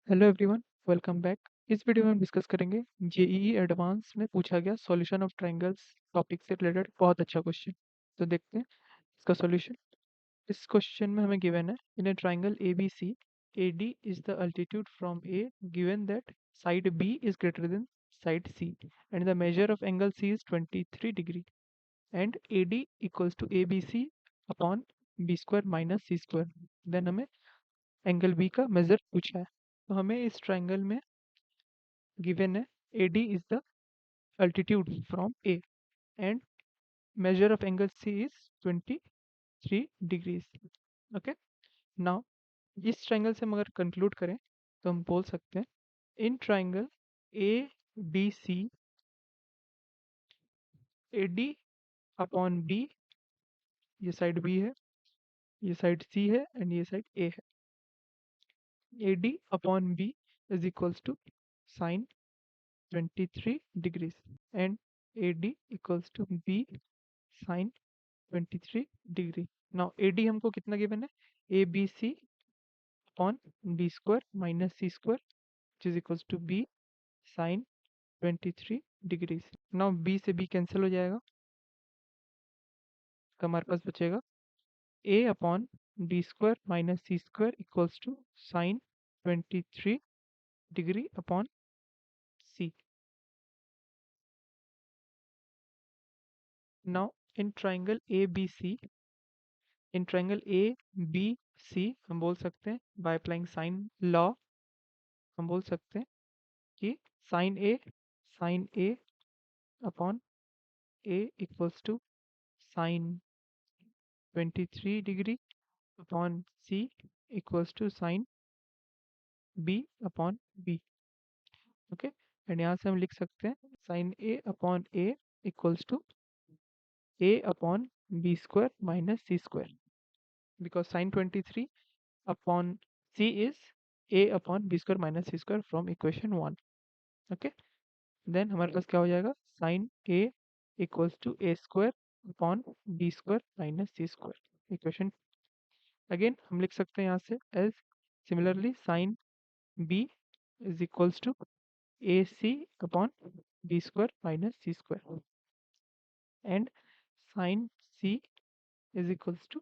Hello everyone, welcome back. इस video में हम डिस्कस करेंगे जेईई एडवांस में पूछा गया सॉल्यूशन ऑफ ट्रायंगल्स टॉपिक से रिलेटेड बहुत अच्छा क्वेश्चन। तो देखते हैं इसका सॉल्यूशन। इस क्वेश्चन में हमें गिवन है in a triangle A B C AD is the altitude from A given that side B is greater than side C and the measure of angle C is 23 degree and AD equals to ABC upon B square minus C square. Then हमें angle B का measure पूछा है। तो हमें इस triangle में given है AD is the altitude from A and measure of angle C is 23 degrees. Okay. Now इस ट्रायंगल से हम अगर कंक्लूड करें तो हम बोल सकते हैं in triangle ABC AD upon B, ये साइड B है, ये साइड C है एंड ये साइड A है। AD upon B is equals to sine 23 degrees and AD equals to B sin 23 degree. Now AD हमको कितना गिवन है, ABC upon B square minus C square which is equals to B sin 23 degrees. Now B से B cancel हो जाएगा तो हमारे पास बचेगा A upon B square minus C square equals to sine 23 degree upon C। Now in triangle ABC, in triangle ABC हम बोल सकते हैं बाय अप्लाइंग साइन लॉ, हम बोल सकते हैं कि sine A upon A equals to sine 23 degree upon C equals to sine B upon B। Okay, and यहाँ से हम लिख सकते हैं sine A upon A equals to A upon B square minus C square because sine 23 upon C is A upon B square minus C square from equation 1। Okay, then हमारे पास क्या हो जाएगा sine A equals to A square upon B square minus C square equation. Again हम लिख सकते हैं यहाँ से as similarly sine B is equals to AC upon B square minus C square and sine C is equals to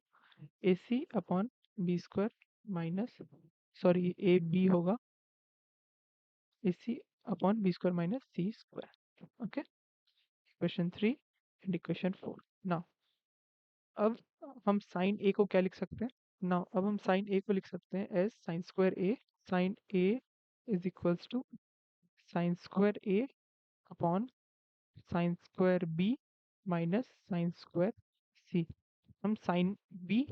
AC upon B square minus, sorry AB होगा AC upon B square minus C square. Okay, equation 3 and equation 4। Now अब हम sign A को क्या लिख सकते हैं, now अब हम साइन A को लिख सकते हैं as sine square A। Sine A is equals to sine square A upon sine square B minus sine square C। हम sine B,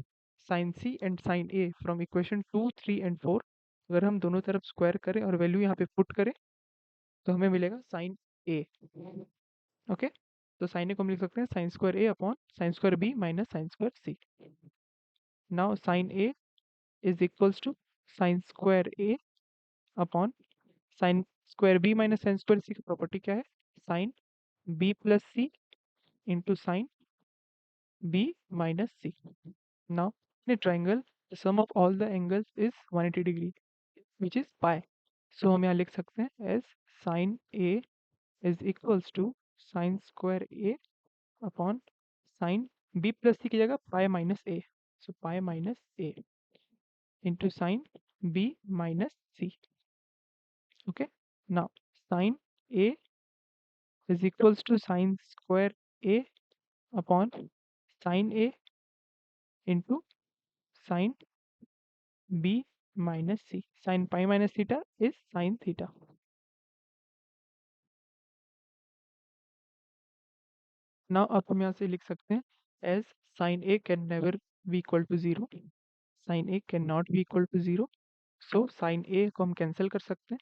sine C and sine A from equation 2, 3 and 4 अगर हम दोनों तरफ square करें और value यहाँ पे put करें तो हमें मिलेगा साइन A। ओके, तो साइन A को हम लिख सकते हैं sine square A upon sine square B minus sine square C। Now sine A is equals to sine square A upon sine square B minus sine square C की property क्या है, sine B plus C into sine B minus C. Now, in a triangle, the sum of all the angles is 180 degree, which is pi. So हम यहाँ लिख सकते हैं as sin A is equals to sin square A upon sin B plus C की जगह pi minus A. So pi minus A into sin B minus C. Okay. Now sin A is equals to sin square A upon sin A into sin B minus C. Sin pi minus theta is sin theta. Now अब हम यहाँ से लिख सकते हैं as sin A can never be equal to 0. Sin A cannot be equal to 0. So sin A को हम cancel कर सकते हैं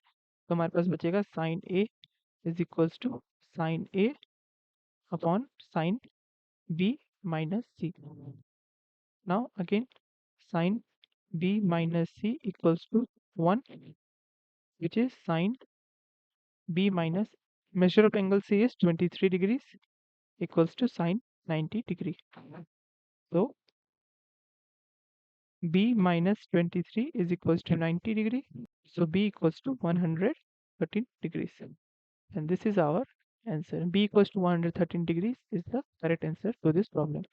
तो हमारे पास बचेगा sin A is equals to sin A upon sin B minus C. Now again sin B minus C equals to 1, which is sin B minus, measure of angle C is 23 degrees equals to sin 90 degree. So B minus 23 is equals to 90 degree. So B equals to 113 degrees. And this is our answer. B equals to 113 degrees is the correct answer to this problem.